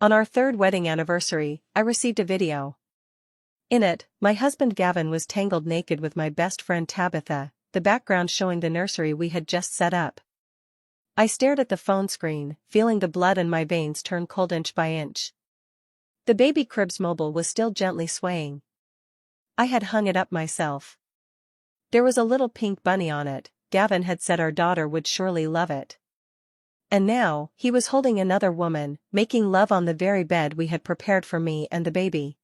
On our third wedding anniversary, I received a video. In it, my husband Gavin was tangled naked with my best friend Tabitha, the background showing the nursery we had just set up. I stared at the phone screen, feeling the blood in my veins turn cold inch by inch. The baby crib's mobile was still gently swaying. I had hung it up myself. There was a little pink bunny on it. Gavin had said our daughter would surely love it. And now, he was holding another woman, making love on the very bed we had prepared for me and the baby.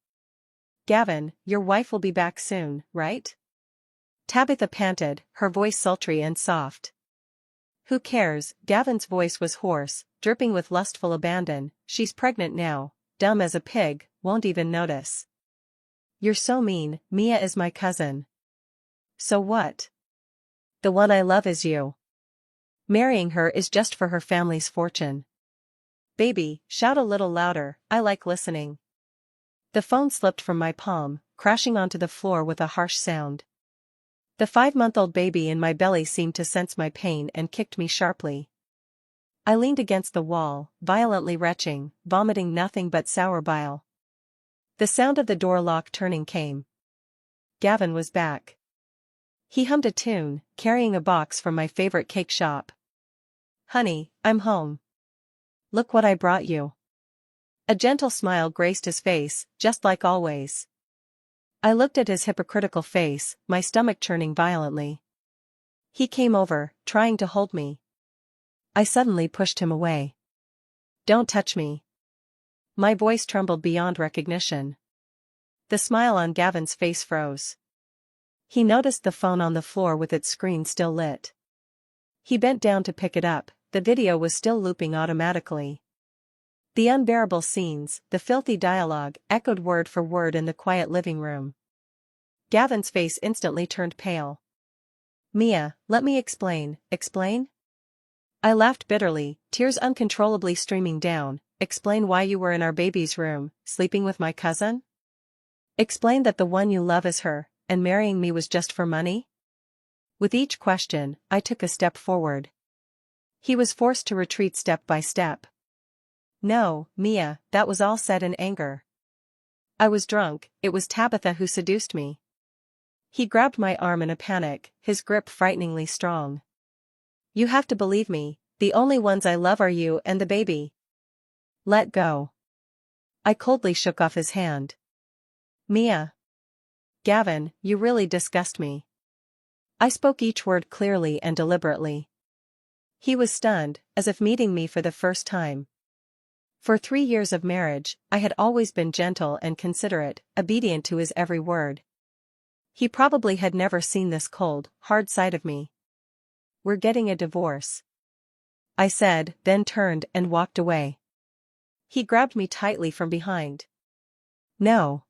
Gavin, your wife will be back soon, right? Tabitha panted, her voice sultry and soft. Who cares? Gavin's voice was hoarse, dripping with lustful abandon. She's pregnant now, dumb as a pig, won't even notice. You're so mean. Mia is my cousin. So what? The one I love is you. Marrying her is just for her family's fortune. Baby, shout a little louder, I like listening. The phone slipped from my palm, crashing onto the floor with a harsh sound. The 5-month-old baby in my belly seemed to sense my pain and kicked me sharply. I leaned against the wall, violently retching, vomiting nothing but sour bile. The sound of the door lock turning came. Gavin was back. He hummed a tune, carrying a box from my favorite cake shop. Honey, I'm home. Look what I brought you. A gentle smile graced his face, just like always. I looked at his hypocritical face, my stomach churning violently. He came over, trying to hold me. I suddenly pushed him away. Don't touch me. My voice trembled beyond recognition. The smile on Gavin's face froze. He noticed the phone on the floor with its screen still lit. He bent down to pick it up, the video was still looping automatically. The unbearable scenes, the filthy dialogue, echoed word for word in the quiet living room. Gavin's face instantly turned pale. Mia, let me explain. Explain? I laughed bitterly, tears uncontrollably streaming down. Explain why you were in our baby's room, sleeping with my cousin? Explain that the one you love is her, and marrying me was just for money? With each question, I took a step forward. He was forced to retreat step by step. No, Mia, that was all said in anger. I was drunk, it was Tabitha who seduced me. He grabbed my arm in a panic, his grip frighteningly strong. You have to believe me, the only ones I love are you and the baby. Let go. I coldly shook off his hand. Mia. Gavin, you really disgust me. I spoke each word clearly and deliberately. He was stunned, as if meeting me for the first time. For 3 years of marriage, I had always been gentle and considerate, obedient to his every word. He probably had never seen this cold, hard side of me. We're getting a divorce, I said, then turned and walked away. He grabbed me tightly from behind. No.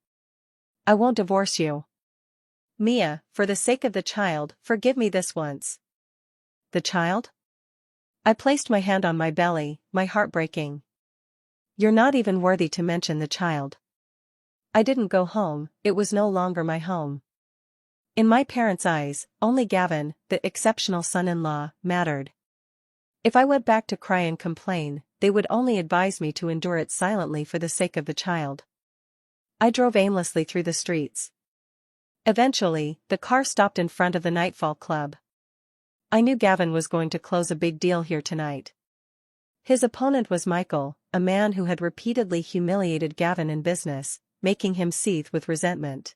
I won't divorce you. Mia, for the sake of the child, forgive me this once. The child? I placed my hand on my belly, my heart breaking. You're not even worthy to mention the child. I didn't go home, it was no longer my home. In my parents' eyes, only Gavin, the exceptional son-in-law, mattered. If I went back to cry and complain, they would only advise me to endure it silently for the sake of the child. I drove aimlessly through the streets. Eventually, the car stopped in front of the Nightfall Club. I knew Gavin was going to close a big deal here tonight. His opponent was Michael, a man who had repeatedly humiliated Gavin in business, making him seethe with resentment.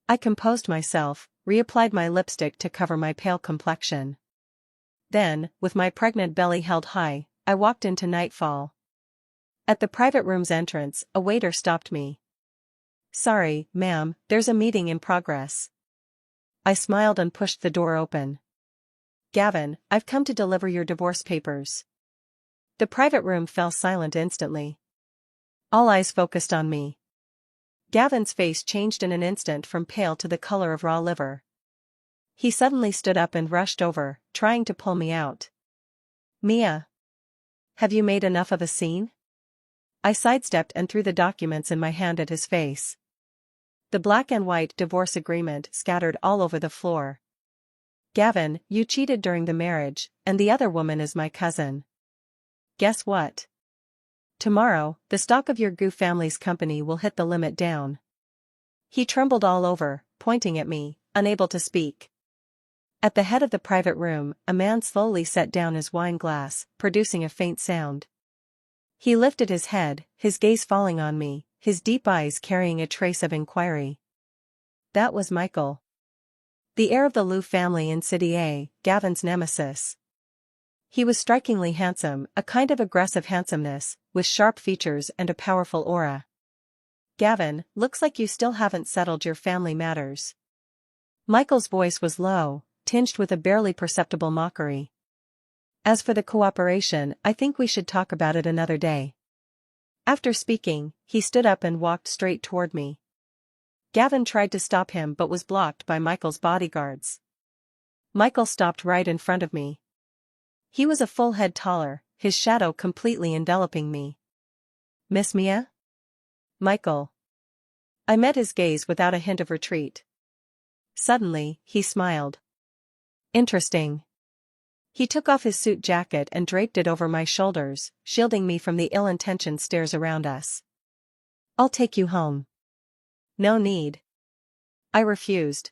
I composed myself, reapplied my lipstick to cover my pale complexion. Then, with my pregnant belly held high, I walked into Nightfall. At the private room's entrance, a waiter stopped me. Sorry, ma'am, there's a meeting in progress. I smiled and pushed the door open. Gavin, I've come to deliver your divorce papers. The private room fell silent instantly. All eyes focused on me. Gavin's face changed in an instant from pale to the color of raw liver. He suddenly stood up and rushed over, trying to pull me out. Mia. Have you made enough of a scene? I sidestepped and threw the documents in my hand at his face. The black and white divorce agreement scattered all over the floor. Gavin, you cheated during the marriage, and the other woman is my cousin. Guess what? Tomorrow, the stock of your Gu family's company will hit the limit down. He trembled all over, pointing at me, unable to speak. At the head of the private room, a man slowly set down his wine glass, producing a faint sound. He lifted his head, his gaze falling on me, his deep eyes carrying a trace of inquiry. That was Michael. The heir of the Liu family in City A, Gavin's nemesis. He was strikingly handsome, a kind of aggressive handsomeness, with sharp features and a powerful aura. Gavin, looks like you still haven't settled your family matters. Michael's voice was low, tinged with a barely perceptible mockery. As for the cooperation, I think we should talk about it another day. After speaking, he stood up and walked straight toward me. Gavin tried to stop him but was blocked by Michael's bodyguards. Michael stopped right in front of me. He was a full head taller, his shadow completely enveloping me. Miss Mia? Michael. I met his gaze without a hint of retreat. Suddenly, he smiled. Interesting. He took off his suit jacket and draped it over my shoulders, shielding me from the ill-intentioned stares around us. I'll take you home. No need. I refused.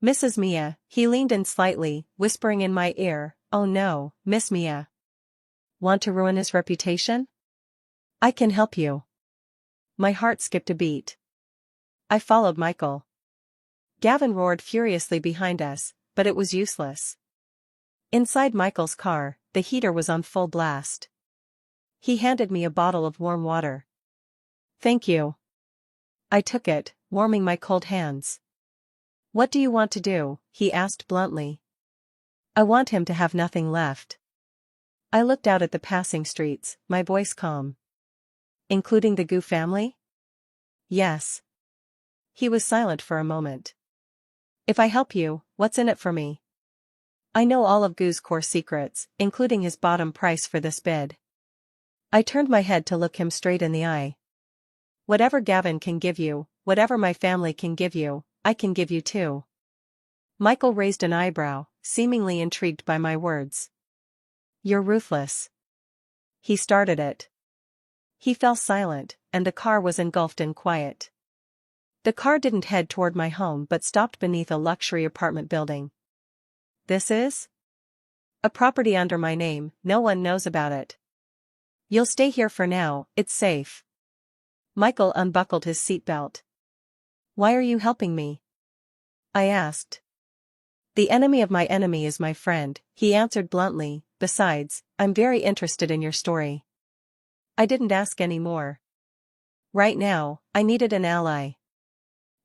Mrs. Mia, he leaned in slightly, whispering in my ear, oh no, Miss Mia. Want to ruin his reputation? I can help you. My heart skipped a beat. I followed Michael. Gavin roared furiously behind us, but it was useless. Inside Michael's car, the heater was on full blast. He handed me a bottle of warm water. Thank you. I took it, warming my cold hands. What do you want to do? He asked bluntly. I want him to have nothing left. I looked out at the passing streets, my voice calm. Including the Gu family? Yes. He was silent for a moment. If I help you, what's in it for me? I know all of Gu's core secrets, including his bottom price for this bid. I turned my head to look him straight in the eye. Whatever Gavin can give you, whatever my family can give you, I can give you too. Michael raised an eyebrow, seemingly intrigued by my words. You're ruthless. He started it. He fell silent, and the car was engulfed in quiet. The car didn't head toward my home but stopped beneath a luxury apartment building. This is? A property under my name, no one knows about it. You'll stay here for now, it's safe. Michael unbuckled his seatbelt. Why are you helping me? I asked. The enemy of my enemy is my friend, he answered bluntly. Besides, I'm very interested in your story. I didn't ask any more. Right now, I needed an ally.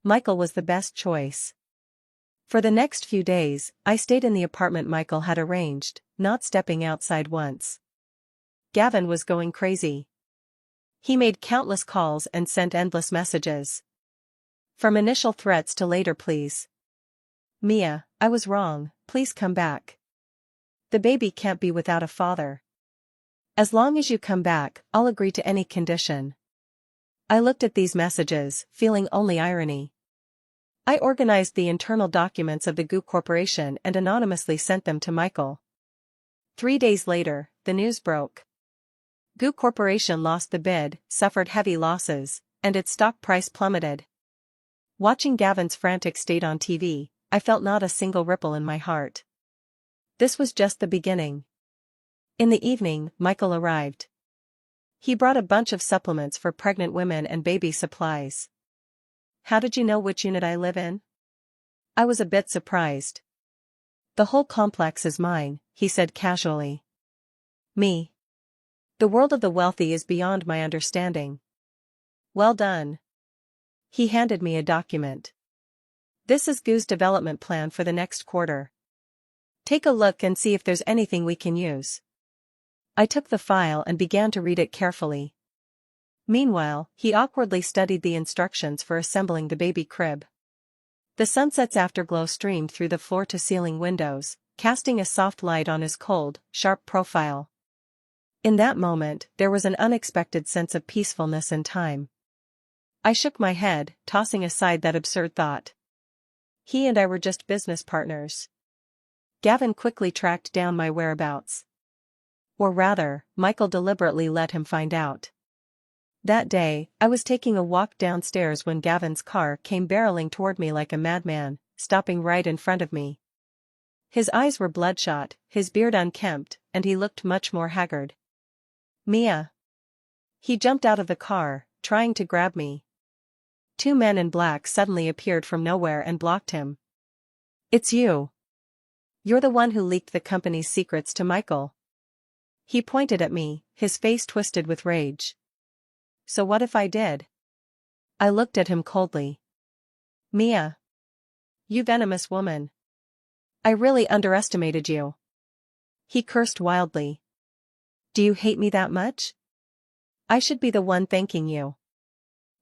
Michael was the best choice. For the next few days, I stayed in the apartment Michael had arranged, not stepping outside once. Gavin was going crazy. He made countless calls and sent endless messages. From initial threats to later pleas. Mia, I was wrong, please come back. The baby can't be without a father. As long as you come back, I'll agree to any condition. I looked at these messages, feeling only irony. I organized the internal documents of the Gu Corporation and anonymously sent them to Michael. 3 days later, the news broke. Gu Corporation lost the bid, suffered heavy losses, and its stock price plummeted. Watching Gavin's frantic state on TV, I felt not a single ripple in my heart. This was just the beginning. In the evening, Michael arrived. He brought a bunch of supplements for pregnant women and baby supplies. How did you know which unit I live in? I was a bit surprised. The whole complex is mine, he said casually. Me. The world of the wealthy is beyond my understanding. Well done. He handed me a document. This is Gu's development plan for the next quarter. Take a look and see if there's anything we can use. I took the file and began to read it carefully. Meanwhile, he awkwardly studied the instructions for assembling the baby crib. The sunset's afterglow streamed through the floor-to-ceiling windows, casting a soft light on his cold, sharp profile. In that moment, there was an unexpected sense of peacefulness and time. I shook my head, tossing aside that absurd thought. He and I were just business partners. Gavin quickly tracked down my whereabouts. Or rather, Michael deliberately let him find out. That day, I was taking a walk downstairs when Gavin's car came barreling toward me like a madman, stopping right in front of me. His eyes were bloodshot, his beard unkempt, and he looked much more haggard. Mia. He jumped out of the car, trying to grab me. Two men in black suddenly appeared from nowhere and blocked him. It's you. You're the one who leaked the company's secrets to Michael. He pointed at me, his face twisted with rage. So what if I did? I looked at him coldly. Mia. You venomous woman. I really underestimated you. He cursed wildly. Do you hate me that much? I should be the one thanking you.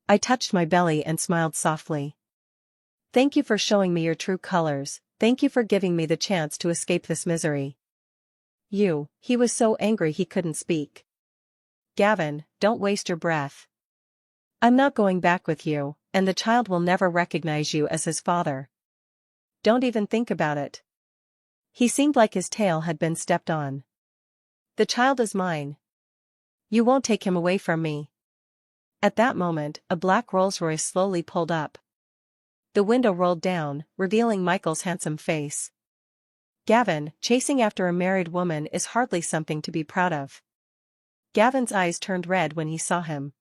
I touched my belly and smiled softly. Thank you for showing me your true colors, thank you for giving me the chance to escape this misery. He was so angry he couldn't speak. Gavin, don't waste your breath. I'm not going back with you, and the child will never recognize you as his father. Don't even think about it. He seemed like his tail had been stepped on. The child is mine. You won't take him away from me. At that moment, a black Rolls-Royce slowly pulled up. The window rolled down, revealing Michael's handsome face. Gavin, chasing after a married woman is hardly something to be proud of. Gavin's eyes turned red when he saw him.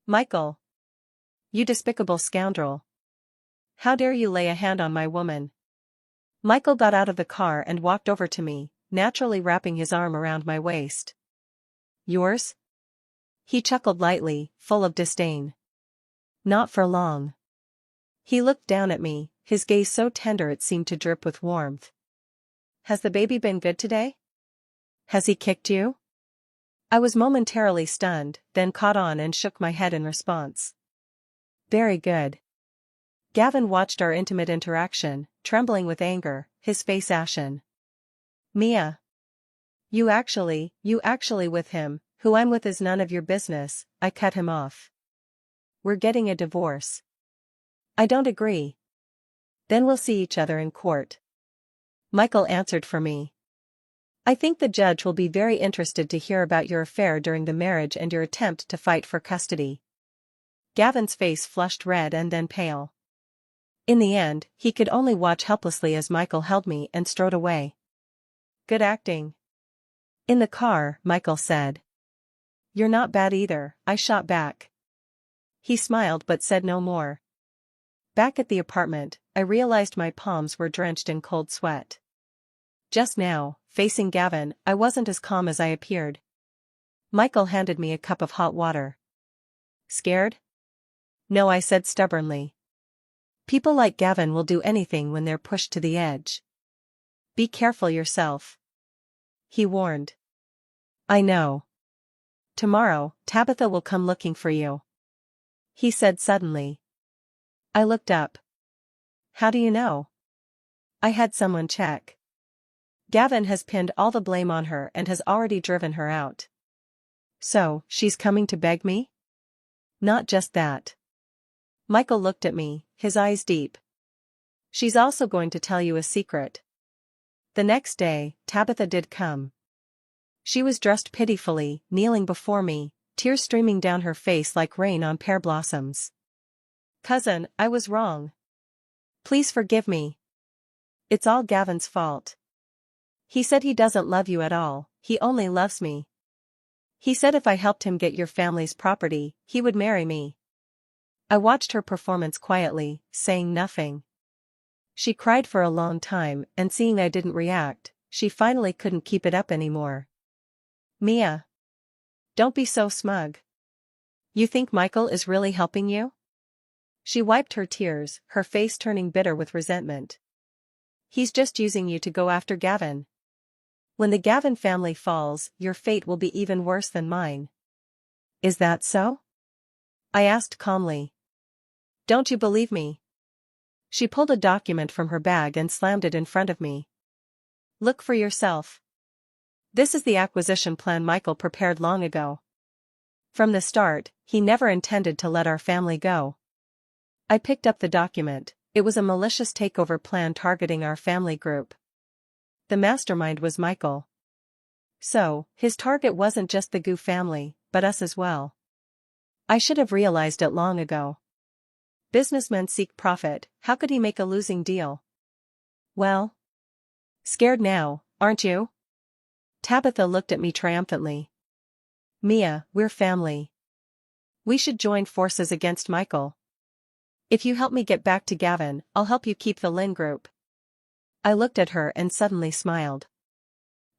Michael. You despicable scoundrel. How dare you lay a hand on my woman? Michael got out of the car and walked over to me, naturally wrapping his arm around my waist. Yours? He chuckled lightly, full of disdain. Not for long. He looked down at me, his gaze so tender it seemed to drip with warmth. Has the baby been good today? Has he kicked you? I was momentarily stunned, then caught on and shook my head in response. Very good. Gavin watched our intimate interaction, trembling with anger, his face ashen. Mia. You actually with him, who I'm with is none of your business, I cut him off. We're getting a divorce. I don't agree. Then we'll see each other in court. Michael answered for me. I think the judge will be very interested to hear about your affair during the marriage and your attempt to fight for custody. Gavin's face flushed red and then pale. In the end, he could only watch helplessly as Michael held me and strode away. Good acting. In the car, Michael said. You're not bad either, I shot back. He smiled but said no more. Back at the apartment, I realized my palms were drenched in cold sweat. Just now, facing Gavin, I wasn't as calm as I appeared. Michael handed me a cup of hot water. Scared? No, I said stubbornly. People like Gavin will do anything when they're pushed to the edge. Be careful yourself. He warned. I know. Tomorrow, Tabitha will come looking for you. He said suddenly. I looked up. How do you know? I had someone check. Gavin has pinned all the blame on her and has already driven her out. So, she's coming to beg me? Not just that. Michael looked at me, his eyes deep. She's also going to tell you a secret. The next day, Tabitha did come. She was dressed pitifully, kneeling before me, tears streaming down her face like rain on pear blossoms. Cousin, I was wrong. Please forgive me. It's all Gavin's fault. He said he doesn't love you at all, he only loves me. He said if I helped him get your family's property, he would marry me. I watched her performance quietly, saying nothing. She cried for a long time, and seeing I didn't react, she finally couldn't keep it up anymore. Mia. Don't be so smug. You think Michael is really helping you? She wiped her tears, her face turning bitter with resentment. He's just using you to go after Gavin. When the Gavin family falls, your fate will be even worse than mine. Is that so? I asked calmly. Don't you believe me? She pulled a document from her bag and slammed it in front of me. Look for yourself. This is the acquisition plan Michael prepared long ago. From the start, he never intended to let our family go. I picked up the document. It was a malicious takeover plan targeting our family group. The mastermind was Michael. So, his target wasn't just the Gu family, but us as well. I should have realized it long ago. Businessmen seek profit, how could he make a losing deal? Well? Scared now, aren't you? Tabitha looked at me triumphantly. Mia, we're family. We should join forces against Michael. If you help me get back to Gavin, I'll help you keep the Lynn group. I looked at her and suddenly smiled.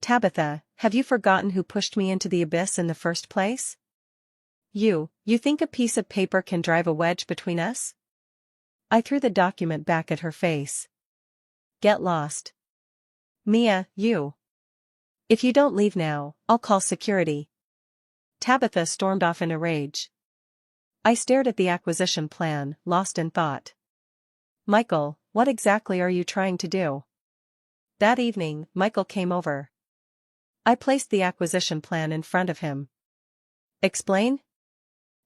Tabitha, have you forgotten who pushed me into the abyss in the first place? You think a piece of paper can drive a wedge between us? I threw the document back at her face. Get lost. Mia, you. If you don't leave now, I'll call security. Tabitha stormed off in a rage. I stared at the acquisition plan, lost in thought. Michael, what exactly are you trying to do? That evening, Michael came over. I placed the acquisition plan in front of him. Explain?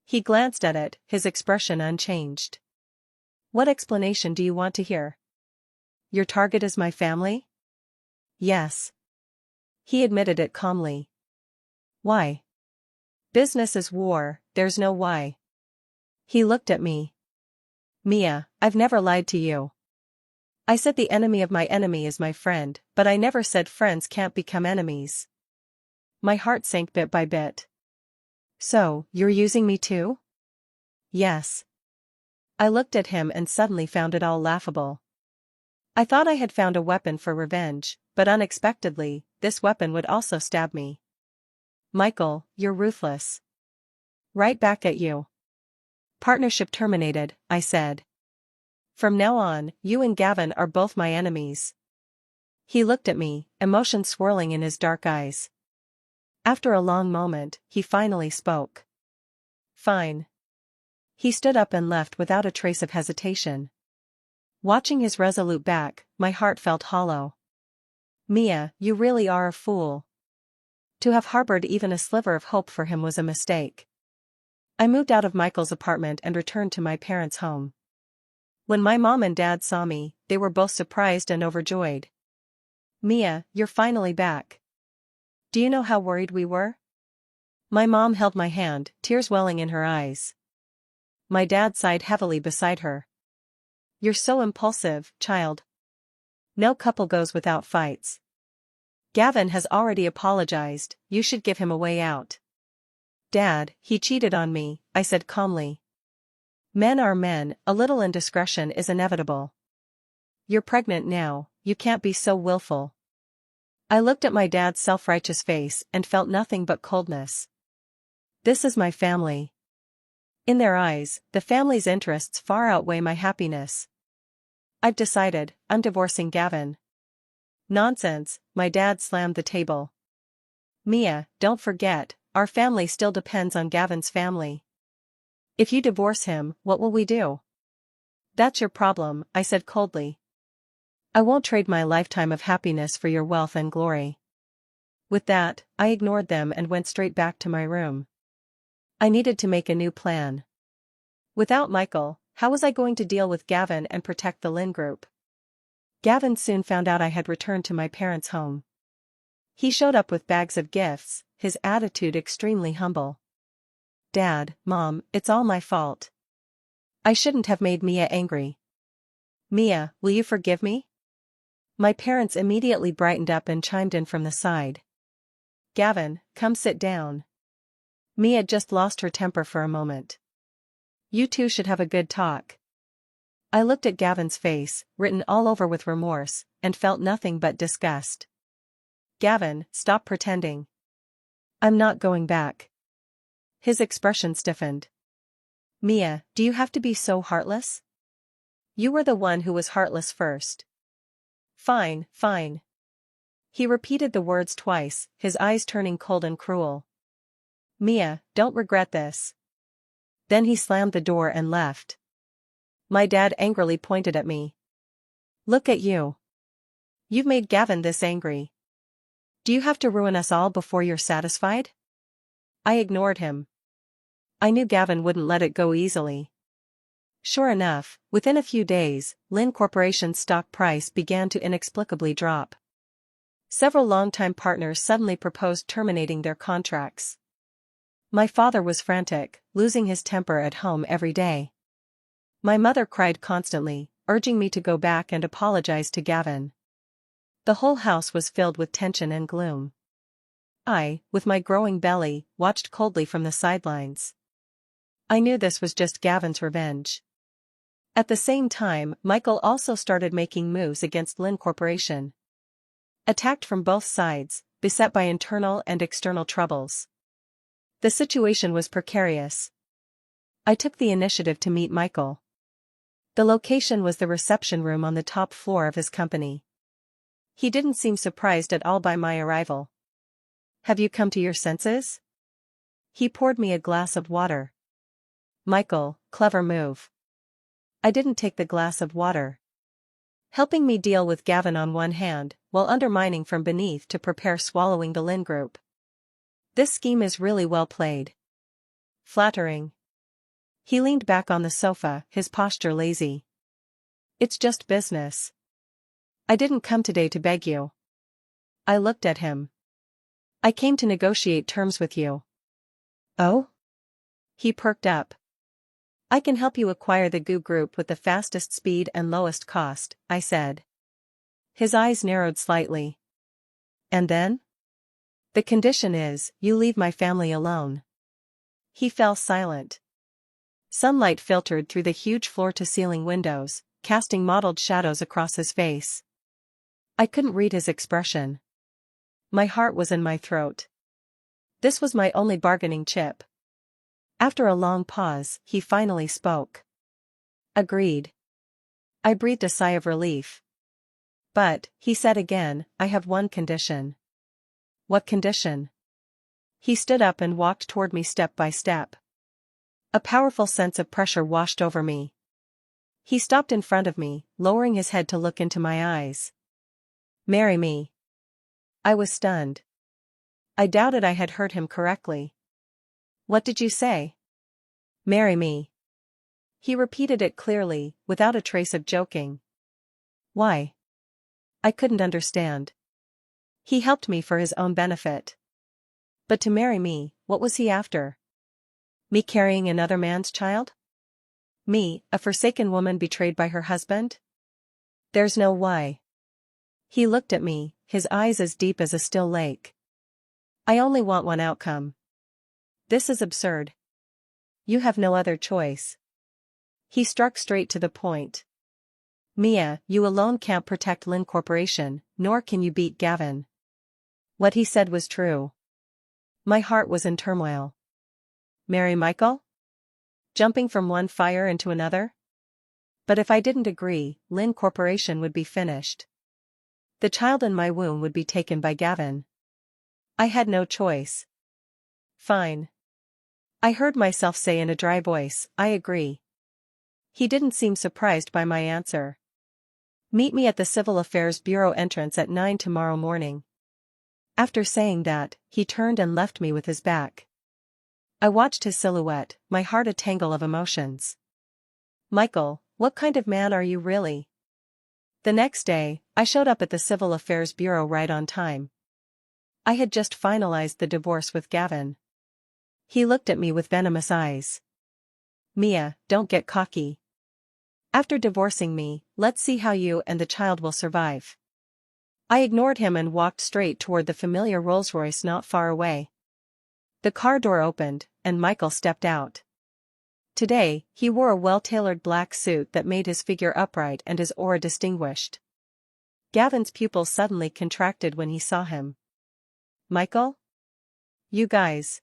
He glanced at it, his expression unchanged. What explanation do you want to hear? Your target is my family? Yes. He admitted it calmly. Why? Business is war, there's no why. He looked at me. Mia, I've never lied to you. I said the enemy of my enemy is my friend, but I never said friends can't become enemies. My heart sank bit by bit. So, you're using me too? Yes. I looked at him and suddenly found it all laughable. I thought I had found a weapon for revenge, but unexpectedly, this weapon would also stab me. Michael, you're ruthless. Right back at you. Partnership terminated, I said. From now on, you and Gavin are both my enemies. He looked at me, emotion swirling in his dark eyes. After a long moment, he finally spoke. Fine. He stood up and left without a trace of hesitation. Watching his resolute back, my heart felt hollow. Mia, you really are a fool. To have harbored even a sliver of hope for him was a mistake. I moved out of Michael's apartment and returned to my parents' home. When my mom and dad saw me, they were both surprised and overjoyed. Mia, you're finally back. Do you know how worried we were? My mom held my hand, tears welling in her eyes. My dad sighed heavily beside her. You're so impulsive, child. No couple goes without fights. Gavin has already apologized, you should give him a way out. Dad, he cheated on me, I said calmly. Men are men, a little indiscretion is inevitable. You're pregnant now, you can't be so willful. I looked at my dad's self-righteous face and felt nothing but coldness. This is my family. In their eyes, the family's interests far outweigh my happiness. I've decided, I'm divorcing Gavin. Nonsense, my dad slammed the table. Mia, don't forget, our family still depends on Gavin's family. If you divorce him, what will we do? That's your problem, I said coldly. I won't trade my lifetime of happiness for your wealth and glory. With that, I ignored them and went straight back to my room. I needed to make a new plan. Without Michael, how was I going to deal with Gavin and protect the Lynn group? Gavin soon found out I had returned to my parents' home. He showed up with bags of gifts, his attitude extremely humble. Dad, Mom, it's all my fault. I shouldn't have made Mia angry. Mia, will you forgive me? My parents immediately brightened up and chimed in from the side. Gavin, come sit down. Mia just lost her temper for a moment. You two should have a good talk. I looked at Gavin's face, written all over with remorse, and felt nothing but disgust. Gavin, stop pretending. I'm not going back. His expression stiffened. Mia, do you have to be so heartless? You were the one who was heartless first. Fine, fine. He repeated the words twice, his eyes turning cold and cruel. Mia, don't regret this. Then he slammed the door and left. My dad angrily pointed at me. Look at you. You've made Gavin this angry. Do you have to ruin us all before you're satisfied? I ignored him. I knew Gavin wouldn't let it go easily. Sure enough, within a few days, Lynn Corporation's stock price began to inexplicably drop. Several longtime partners suddenly proposed terminating their contracts. My father was frantic, losing his temper at home every day. My mother cried constantly, urging me to go back and apologize to Gavin. The whole house was filled with tension and gloom. I, with my growing belly, watched coldly from the sidelines. I knew this was just Gavin's revenge. At the same time, Michael also started making moves against Lynn Corporation. Attacked from both sides, beset by internal and external troubles. The situation was precarious. I took the initiative to meet Michael. The location was the reception room on the top floor of his company. He didn't seem surprised at all by my arrival. "Have you come to your senses?" He poured me a glass of water. Michael, clever move. I didn't take the glass of water. Helping me deal with Gavin on one hand, while undermining from beneath to prepare swallowing the Lynn Group. This scheme is really well played. Flattering. He leaned back on the sofa, his posture lazy. "It's just business. I didn't come today to beg you." I looked at him. "I came to negotiate terms with you." "Oh?" He perked up. "I can help you acquire the GU Group with the fastest speed and lowest cost," I said. His eyes narrowed slightly. "And then?" "The condition is, you leave my family alone." He fell silent. Sunlight filtered through the huge floor-to-ceiling windows, casting mottled shadows across his face. I couldn't read his expression. My heart was in my throat. This was my only bargaining chip. After a long pause, he finally spoke. "Agreed." I breathed a sigh of relief. "But," he said again, "I have one condition." "What condition?" He stood up and walked toward me step by step. A powerful sense of pressure washed over me. He stopped in front of me, lowering his head to look into my eyes. "Marry me." I was stunned. I doubted I had heard him correctly. "What did you say?" "Marry me." He repeated it clearly, without a trace of joking. "Why?" I couldn't understand. He helped me for his own benefit. But to marry me, what was he after? Me carrying another man's child? Me, a forsaken woman betrayed by her husband? There's no why. He looked at me, his eyes as deep as a still lake. "I only want one outcome. This is absurd. You have no other choice." He struck straight to the point. "Mia, you alone can't protect Lynn Corporation, nor can you beat Gavin." What he said was true. My heart was in turmoil. Marry Michael? Jumping from one fire into another? But if I didn't agree, Lynn Corporation would be finished. The child in my womb would be taken by Gavin. I had no choice. "Fine." I heard myself say in a dry voice, "I agree." He didn't seem surprised by my answer. "Meet me at the Civil Affairs Bureau entrance at 9 tomorrow morning." After saying that, he turned and left me with his back. I watched his silhouette, my heart a tangle of emotions. Michael, what kind of man are you really? The next day, I showed up at the Civil Affairs Bureau right on time. I had just finalized the divorce with Gavin. He looked at me with venomous eyes. "Mia, don't get cocky. After divorcing me, let's see how you and the child will survive." I ignored him and walked straight toward the familiar Rolls-Royce not far away. The car door opened, and Michael stepped out. Today, he wore a well-tailored black suit that made his figure upright and his aura distinguished. Gavin's pupils suddenly contracted when he saw him. "Michael? You guys."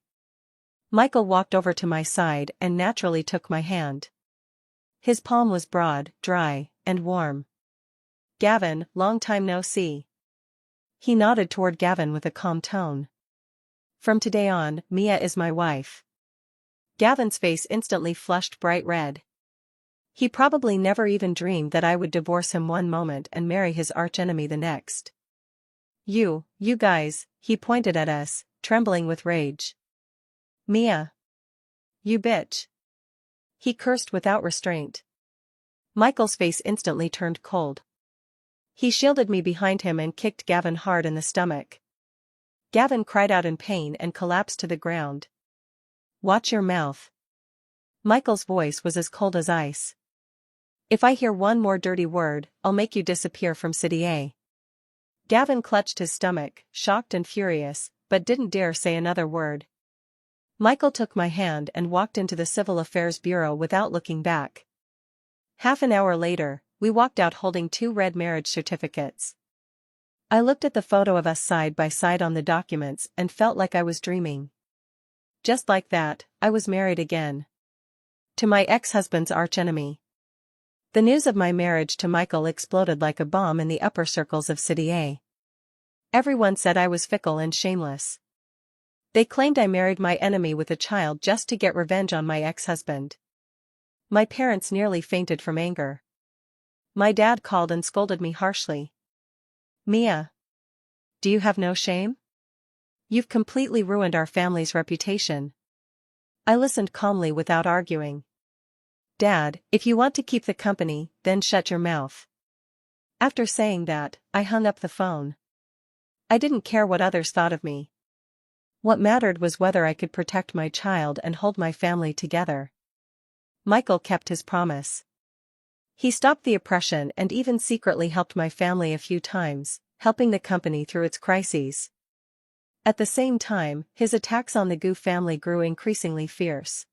Michael walked over to my side and naturally took my hand. His palm was broad, dry, and warm. "Gavin, long time no see." He nodded toward Gavin with a calm tone. "From today on, Mia is my wife." Gavin's face instantly flushed bright red. He probably never even dreamed that I would divorce him one moment and marry his archenemy the next. You guys," he pointed at us, trembling with rage. "Mia. You bitch." He cursed without restraint. Michael's face instantly turned cold. He shielded me behind him and kicked Gavin hard in the stomach. Gavin cried out in pain and collapsed to the ground. "Watch your mouth." Michael's voice was as cold as ice. "If I hear one more dirty word, I'll make you disappear from City A." Gavin clutched his stomach, shocked and furious, but didn't dare say another word. Michael took my hand and walked into the Civil Affairs Bureau without looking back. Half an hour later, we walked out holding 2 red marriage certificates. I looked at the photo of us side by side on the documents and felt like I was dreaming. Just like that, I was married again. To my ex-husband's archenemy. The news of my marriage to Michael exploded like a bomb in the upper circles of City A. Everyone said I was fickle and shameless. They claimed I married my enemy with a child just to get revenge on my ex-husband. My parents nearly fainted from anger. My dad called and scolded me harshly. "Mia, do you have no shame? You've completely ruined our family's reputation." I listened calmly without arguing. "Dad, if you want to keep the company, then shut your mouth." After saying that, I hung up the phone. I didn't care what others thought of me. What mattered was whether I could protect my child and hold my family together. Michael kept his promise. He stopped the oppression and even secretly helped my family a few times, helping the company through its crises. At the same time, his attacks on the Gu family grew increasingly fierce.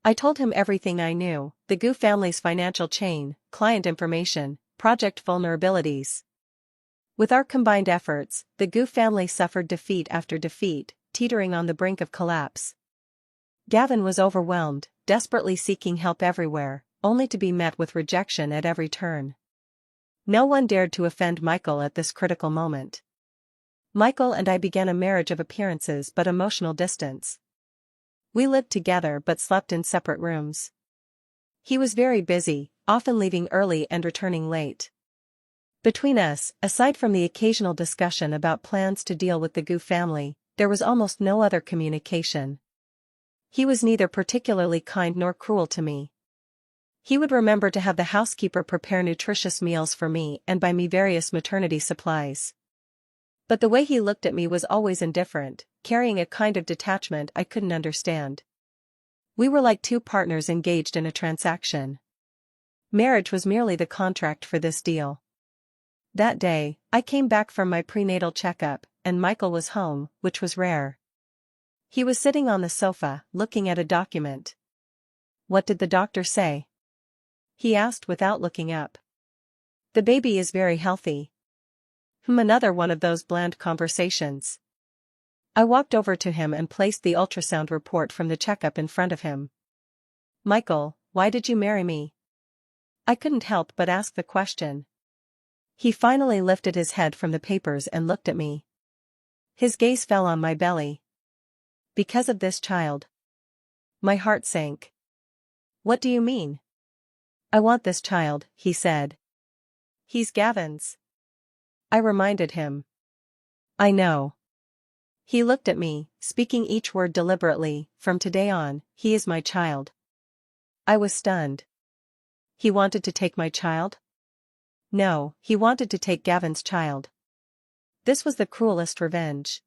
I told him everything I knew: the Gu family's financial chain, client information, project vulnerabilities. With our combined efforts, the Gu family suffered defeat after defeat, teetering on the brink of collapse. Gavin was overwhelmed, desperately seeking help everywhere, only to be met with rejection at every turn. No one dared to offend Michael at this critical moment. Michael and I began a marriage of appearances but emotional distance. We lived together but slept in separate rooms. He was very busy, often leaving early and returning late. Between us, aside from the occasional discussion about plans to deal with the Gu family, there was almost no other communication. He was neither particularly kind nor cruel to me. He would remember to have the housekeeper prepare nutritious meals for me and buy me various maternity supplies. But the way he looked at me was always indifferent, carrying a kind of detachment I couldn't understand. We were like 2 partners engaged in a transaction. Marriage was merely the contract for this deal. That day, I came back from my prenatal checkup, and Michael was home, which was rare. He was sitting on the sofa, looking at a document. "What did the doctor say?" he asked without looking up. "The baby is very healthy." Another one of those bland conversations. I walked over to him and placed the ultrasound report from the checkup in front of him. "Michael, why did you marry me?" I couldn't help but ask the question. He finally lifted his head from the papers and looked at me. His gaze fell on my belly. "Because of this child." My heart sank. "What do you mean?" "I want this child," he said. "He's Gavin's." I reminded him. "I know." He looked at me, speaking each word deliberately. "From today on, he is my child." I was stunned. He wanted to take my child? No, he wanted to take Gavin's child. This was the cruelest revenge.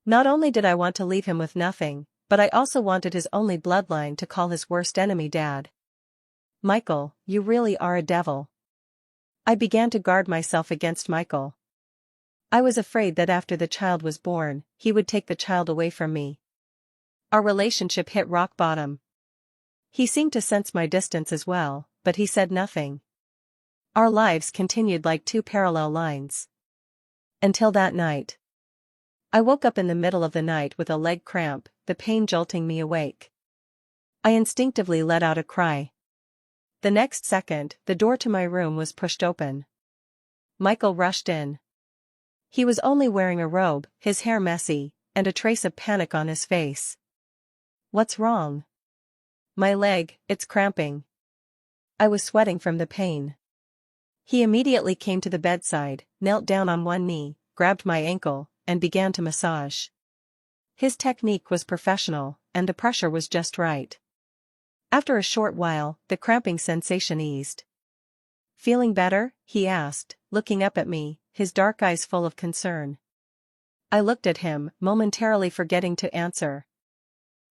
Not only did I want to leave him with nothing, but I also wanted his only bloodline to call his worst enemy Dad. "Michael, you really are a devil." I began to guard myself against Michael. I was afraid that after the child was born, he would take the child away from me. Our relationship hit rock bottom. He seemed to sense my distance as well, but he said nothing. Our lives continued like 2 parallel lines. Until that night. I woke up in the middle of the night with a leg cramp, the pain jolting me awake. I instinctively let out a cry. The next second, the door to my room was pushed open. Michael rushed in. He was only wearing a robe, his hair messy, and a trace of panic on his face. "What's wrong?" "My leg, it's cramping." I was sweating from the pain. He immediately came to the bedside, knelt down on one knee, grabbed my ankle, and began to massage. His technique was professional, and the pressure was just right. After a short while, the cramping sensation eased. Feeling better? He asked, looking up at me, his dark eyes full of concern. I looked at him, momentarily forgetting to answer.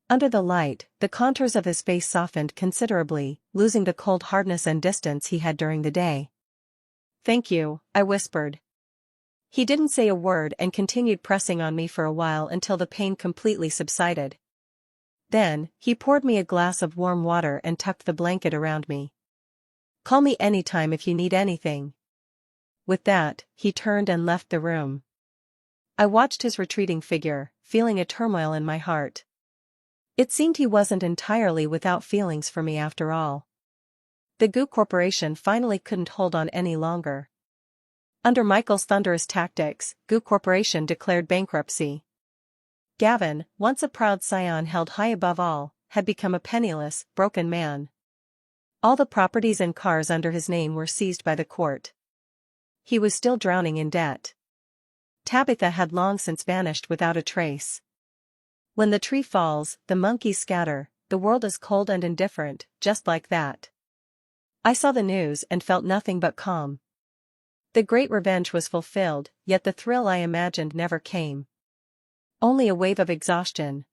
Under the light, the contours of his face softened considerably, losing the cold hardness and distance he had during the day. "Thank you," I whispered. He didn't say a word and continued pressing on me for a while until the pain completely subsided. Then, he poured me a glass of warm water and tucked the blanket around me. "Call me anytime if you need anything." With that, he turned and left the room. I watched his retreating figure, feeling a turmoil in my heart. It seemed he wasn't entirely without feelings for me after all. The Goo Corporation finally couldn't hold on any longer. Under Michael's thunderous tactics, Goo Corporation declared bankruptcy. Gavin, once a proud scion held high above all, had become a penniless, broken man. All the properties and cars under his name were seized by the court. He was still drowning in debt. Tabitha had long since vanished without a trace. When the tree falls, the monkeys scatter, the world is cold and indifferent, just like that. I saw the news and felt nothing but calm. The great revenge was fulfilled, yet the thrill I imagined never came. Only a wave of exhaustion.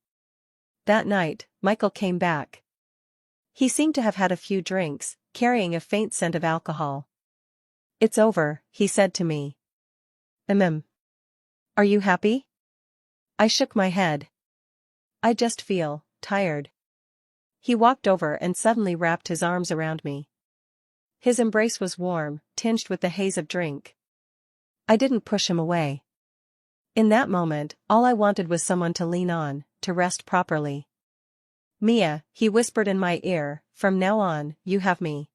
That night, Michael came back. He seemed to have had a few drinks, carrying a faint scent of alcohol. "It's over," he said to me. Are you happy?" I shook my head. "I just feel tired." He walked over and suddenly wrapped his arms around me. His embrace was warm, tinged with the haze of drink. I didn't push him away. In that moment, all I wanted was someone to lean on, to rest properly. "Mia," he whispered in my ear, "from now on, you have me."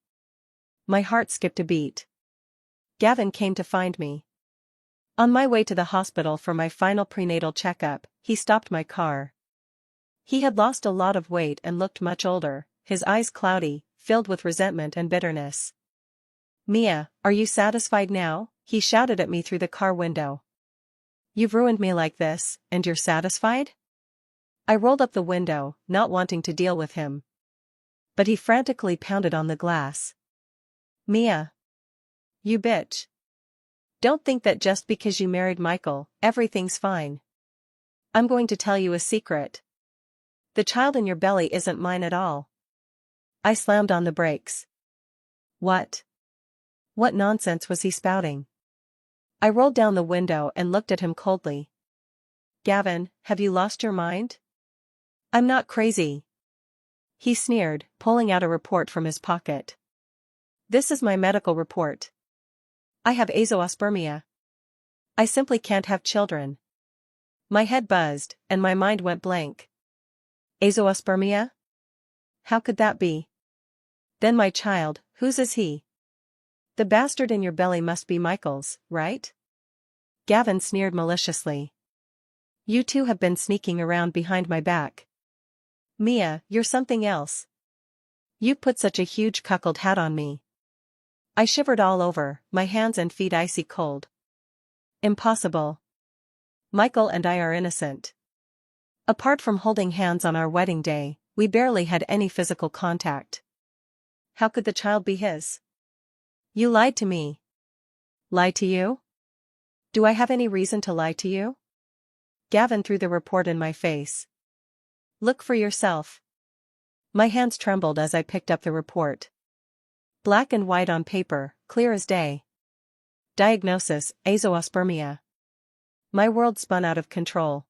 My heart skipped a beat. Gavin came to find me. On my way to the hospital for my final prenatal checkup, he stopped my car. He had lost a lot of weight and looked much older, his eyes cloudy, filled with resentment and bitterness. "Mia, are you satisfied now?" he shouted at me through the car window. "You've ruined me like this, and you're satisfied?" I rolled up the window, not wanting to deal with him. But he frantically pounded on the glass. "Mia. You bitch. Don't think that just because you married Michael, everything's fine. I'm going to tell you a secret. The child in your belly isn't mine at all." I slammed on the brakes. What? What nonsense was he spouting? I rolled down the window and looked at him coldly. "Gavin, have you lost your mind?" "I'm not crazy." He sneered, pulling out a report from his pocket. "This is my medical report. I have azoospermia. I simply can't have children." My head buzzed, and my mind went blank. Azoospermia? How could that be? Then my child, whose is he? The bastard in your belly must be Michael's, right? Gavin sneered maliciously. "You two have been sneaking around behind my back. Mia, you're something else. You put such a huge cuckold hat on me." I shivered all over, my hands and feet icy cold. "Impossible. Michael and I are innocent. Apart from holding hands on our wedding day, we barely had any physical contact. How could the child be his?" "You lied to me." "Lie to you? Do I have any reason to lie to you?" Gavin threw the report in my face. "Look for yourself." My hands trembled as I picked up the report. Black and white on paper, clear as day. Diagnosis, azoospermia. My world spun out of control.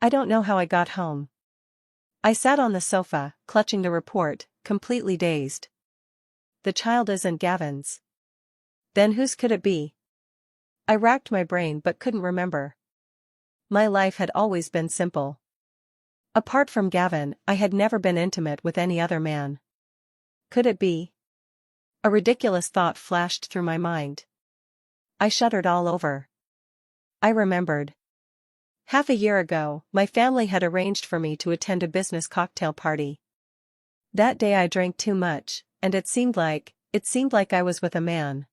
I don't know how I got home. I sat on the sofa, clutching the report, completely dazed. The child isn't Gavin's. Then whose could it be? I racked my brain but couldn't remember. My life had always been simple. Apart from Gavin, I had never been intimate with any other man. Could it be? A ridiculous thought flashed through my mind. I shuddered all over. I remembered. Half a year ago, my family had arranged for me to attend a business cocktail party. That day I drank too much, and it seemed like I was with a man.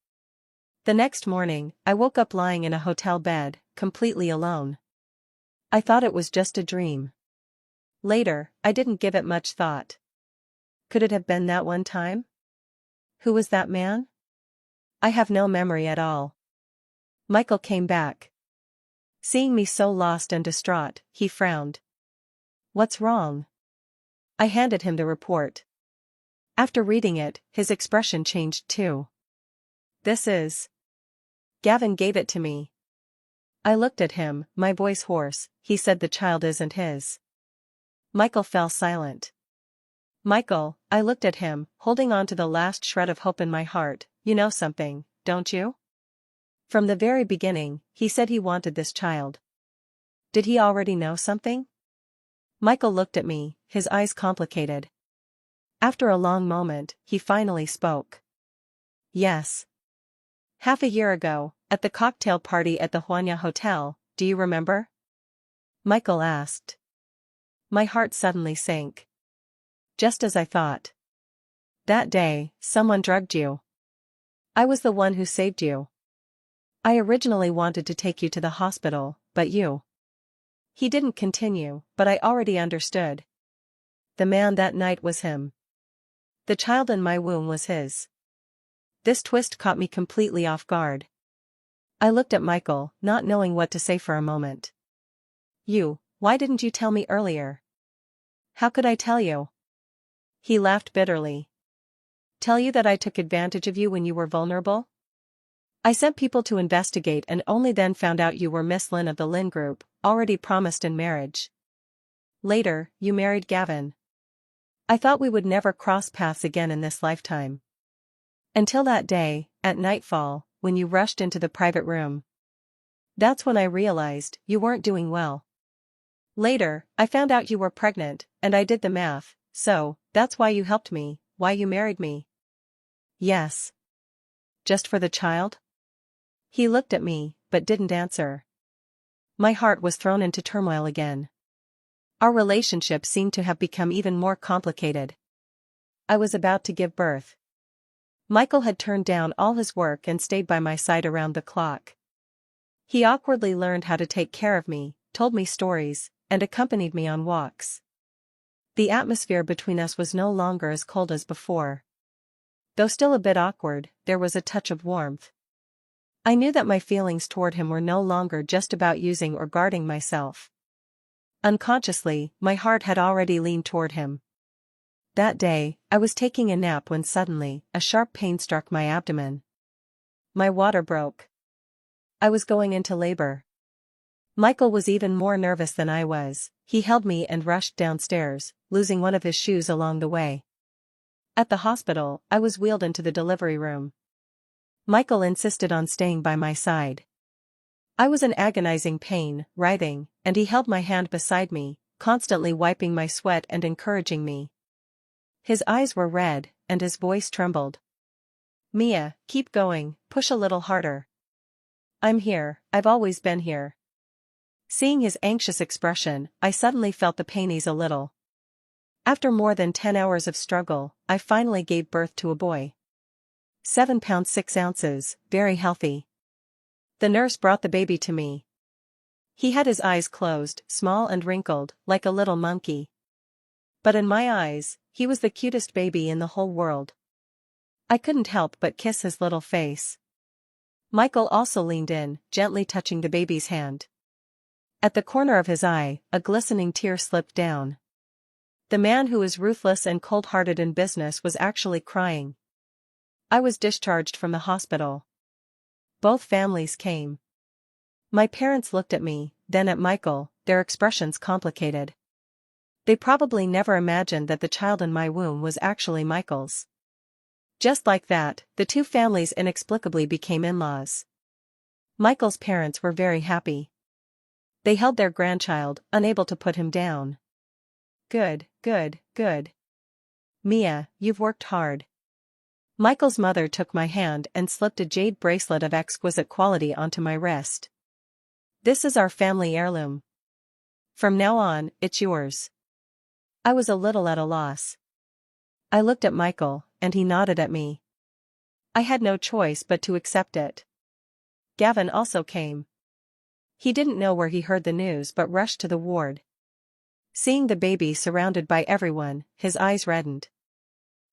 The next morning, I woke up lying in a hotel bed, completely alone. I thought it was just a dream. Later, I didn't give it much thought. Could it have been that one time? Who was that man? I have no memory at all. Michael came back. Seeing me so lost and distraught, he frowned. What's wrong? I handed him the report. After reading it, his expression changed too. This is. Gavin gave it to me. I looked at him, my voice hoarse. He said the child isn't his. Michael fell silent. Michael, I looked at him, holding on to the last shred of hope in my heart. You know something, don't you? From the very beginning, he said he wanted this child. Did he already know something? Michael looked at me, his eyes complicated. After a long moment, he finally spoke. Yes. Half a year ago, at the cocktail party at the Huanya Hotel, do you remember? Michael asked. My heart suddenly sank. Just as I thought. That day, someone drugged you. I was the one who saved you. I originally wanted to take you to the hospital, but you. He didn't continue, but I already understood. The man that night was him. The child in my womb was his. This twist caught me completely off guard. I looked at Michael, not knowing what to say for a moment. Why didn't you tell me earlier? How could I tell you? He laughed bitterly. Tell you that I took advantage of you when you were vulnerable? I sent people to investigate and only then found out you were Miss Lynn of the Lynn Group, already promised in marriage. Later, you married Gavin. I thought we would never cross paths again in this lifetime. Until that day, at nightfall, when you rushed into the private room. That's when I realized you weren't doing well. Later, I found out you were pregnant, and I did the math, so, that's why you helped me, why you married me. Yes. Just for the child? He looked at me, but didn't answer. My heart was thrown into turmoil again. Our relationship seemed to have become even more complicated. I was about to give birth. Michael had turned down all his work and stayed by my side around the clock. He awkwardly learned how to take care of me, told me stories, and accompanied me on walks. The atmosphere between us was no longer as cold as before. Though still a bit awkward, there was a touch of warmth. I knew that my feelings toward him were no longer just about using or guarding myself. Unconsciously, my heart had already leaned toward him. That day, I was taking a nap when suddenly, a sharp pain struck my abdomen. My water broke. I was going into labor. Michael was even more nervous than I was. He held me and rushed downstairs, losing one of his shoes along the way. At the hospital, I was wheeled into the delivery room. Michael insisted on staying by my side. I was in agonizing pain, writhing, and he held my hand beside me, constantly wiping my sweat and encouraging me. His eyes were red, and his voice trembled. Mia, keep going, push a little harder. I'm here, I've always been here. Seeing his anxious expression, I suddenly felt the pain ease a little. After more than 10 hours of struggle, I finally gave birth to a boy. 7 pounds 6 ounces, very healthy. The nurse brought the baby to me. He had his eyes closed, small and wrinkled, like a little monkey. But in my eyes, he was the cutest baby in the whole world. I couldn't help but kiss his little face. Michael also leaned in, gently touching the baby's hand. At the corner of his eye, a glistening tear slipped down. The man who was ruthless and cold-hearted in business was actually crying. I was discharged from the hospital. Both families came. My parents looked at me, then at Michael, their expressions complicated. They probably never imagined that the child in my womb was actually Michael's. Just like that, the two families inexplicably became in-laws. Michael's parents were very happy. They held their grandchild, unable to put him down. Good, good, good. Mia, you've worked hard. Michael's mother took my hand and slipped a jade bracelet of exquisite quality onto my wrist. This is our family heirloom. From now on, it's yours. I was a little at a loss. I looked at Michael, and he nodded at me. I had no choice but to accept it. Gavin also came. He didn't know where he heard the news but rushed to the ward. Seeing the baby surrounded by everyone, his eyes reddened.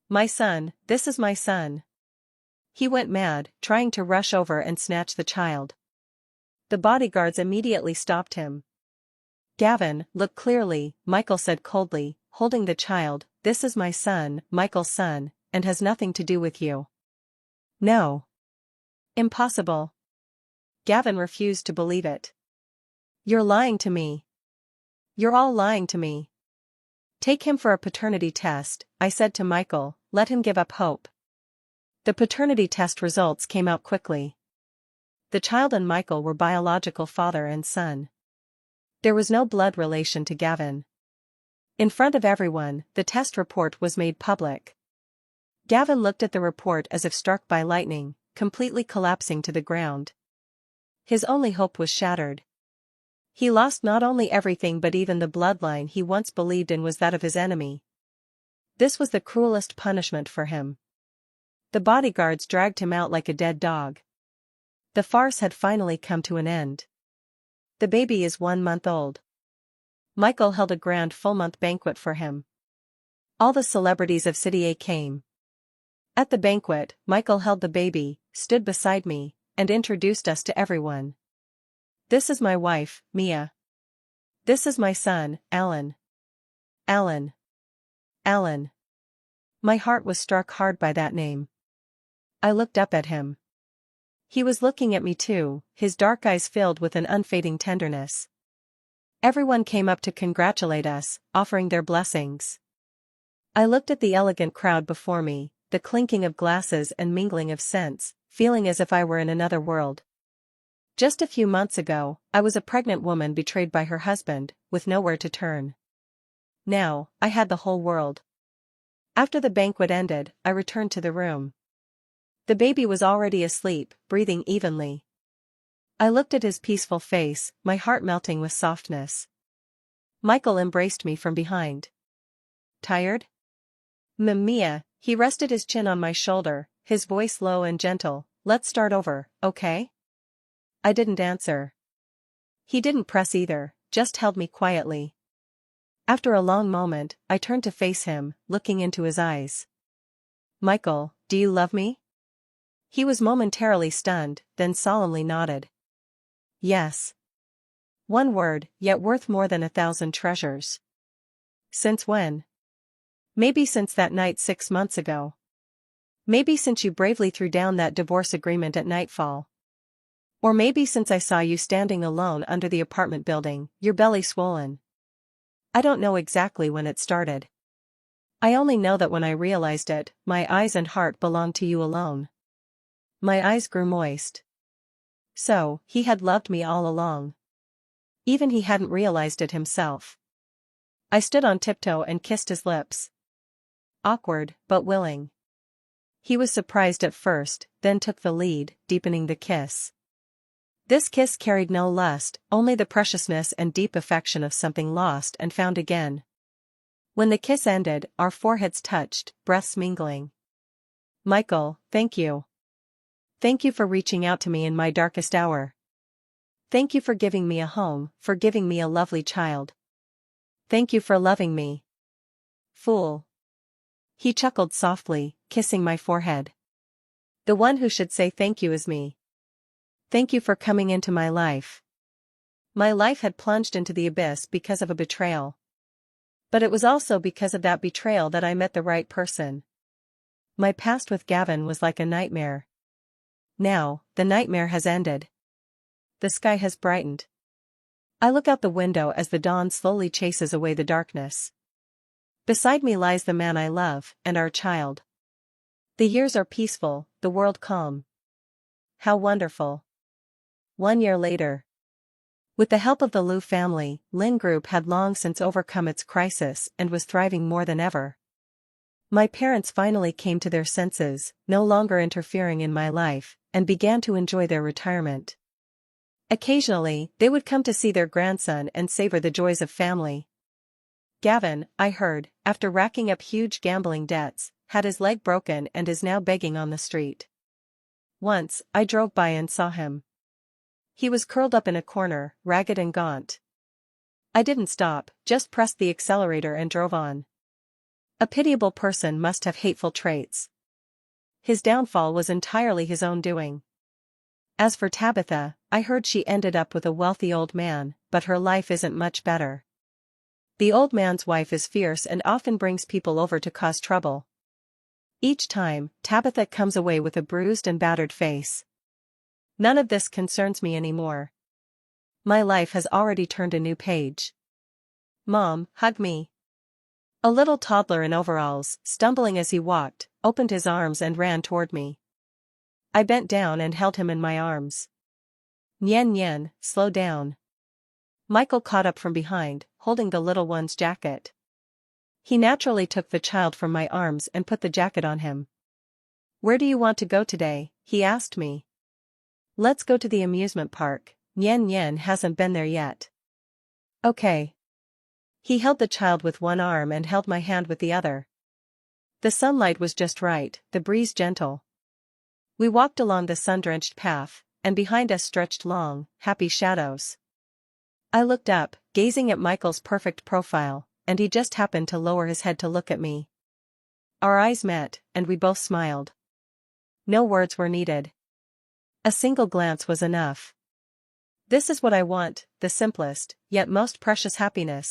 My son, this is my son. He went mad, trying to rush over and snatch the child. The bodyguards immediately stopped him. "Gavin, look clearly," Michael said coldly, holding the child. "This is my son, Michael's son, and has nothing to do with you." "No. Impossible." Gavin refused to believe it. "You're lying to me. You're all lying to me." "Take him for a paternity test," I said to Michael. "Let him give up hope." The paternity test results came out quickly. The child and Michael were biological father and son. There was no blood relation to Gavin. In front of everyone, the test report was made public. Gavin looked at the report as if struck by lightning, completely collapsing to the ground. His only hope was shattered. He lost not only everything but even the bloodline he once believed in was that of his enemy. This was the cruelest punishment for him. The bodyguards dragged him out like a dead dog. The farce had finally come to an end. The baby is 1 month old. Michael held a grand full-month banquet for him. All the celebrities of City A came. At the banquet, Michael held the baby, stood beside me, and introduced us to everyone. "This is my wife, Mia. This is my son, Alan. Alan. Alan." My heart was struck hard by that name. I looked up at him. He was looking at me too, his dark eyes filled with an unfading tenderness. Everyone came up to congratulate us, offering their blessings. I looked at the elegant crowd before me, the clinking of glasses and mingling of scents, feeling as if I were in another world. Just a few months ago, I was a pregnant woman betrayed by her husband, with nowhere to turn. Now, I had the whole world. After the banquet ended, I returned to the room. The baby was already asleep, breathing evenly. I looked at his peaceful face, my heart melting with softness. Michael embraced me from behind. "Tired?" "Mia," he rested his chin on my shoulder, his voice low and gentle. "Let's start over, okay?" I didn't answer. He didn't press either, just held me quietly. After a long moment, I turned to face him, looking into his eyes. "Michael, do you love me?" He was momentarily stunned, then solemnly nodded. "Yes." One word, yet worth more than 1,000 treasures. "Since when?" "Maybe since that night 6 months ago. Maybe since you bravely threw down that divorce agreement at nightfall. Or maybe since I saw you standing alone under the apartment building, your belly swollen. I don't know exactly when it started. I only know that when I realized it, my eyes and heart belonged to you alone." My eyes grew moist. So, he had loved me all along. Even he hadn't realized it himself. I stood on tiptoe and kissed his lips. Awkward, but willing. He was surprised at first, then took the lead, deepening the kiss. This kiss carried no lust, only the preciousness and deep affection of something lost and found again. When the kiss ended, our foreheads touched, breaths mingling. "Michael, thank you. Thank you for reaching out to me in my darkest hour. Thank you for giving me a home, for giving me a lovely child. Thank you for loving me." "Fool." He chuckled softly, kissing my forehead. "The one who should say thank you is me. Thank you for coming into my life." My life had plunged into the abyss because of a betrayal. But it was also because of that betrayal that I met the right person. My past with Gavin was like a nightmare. Now, the nightmare has ended. The sky has brightened. I look out the window as the dawn slowly chases away the darkness. Beside me lies the man I love, and our child. The years are peaceful, the world calm. How wonderful. 1 year later. With the help of the Liu family, Lin Group had long since overcome its crisis and was thriving more than ever. My parents finally came to their senses, no longer interfering in my life, and began to enjoy their retirement. Occasionally, they would come to see their grandson and savor the joys of family. Gavin, I heard, after racking up huge gambling debts, had his leg broken and is now begging on the street. Once, I drove by and saw him. He was curled up in a corner, ragged and gaunt. I didn't stop, just pressed the accelerator and drove on. A pitiable person must have hateful traits. His downfall was entirely his own doing. As for Tabitha, I heard she ended up with a wealthy old man, but her life isn't much better. The old man's wife is fierce and often brings people over to cause trouble. Each time, Tabitha comes away with a bruised and battered face. None of this concerns me anymore. My life has already turned a new page. Mom, hug me. A little toddler in overalls, stumbling as he walked, opened his arms and ran toward me. I bent down and held him in my arms. Nyen Nyen, slow down. Michael caught up from behind, holding the little one's jacket. He naturally took the child from my arms and put the jacket on him. Where do you want to go today? He asked me. Let's go to the amusement park. Nyen Nyen hasn't been there yet. Okay. He held the child with one arm and held my hand with the other. The sunlight was just right, the breeze gentle. We walked along the sun-drenched path, and behind us stretched long, happy shadows. I looked up, gazing at Michael's perfect profile, and he just happened to lower his head to look at me. Our eyes met, and we both smiled. No words were needed. A single glance was enough. This is what I want, the simplest, yet most precious happiness.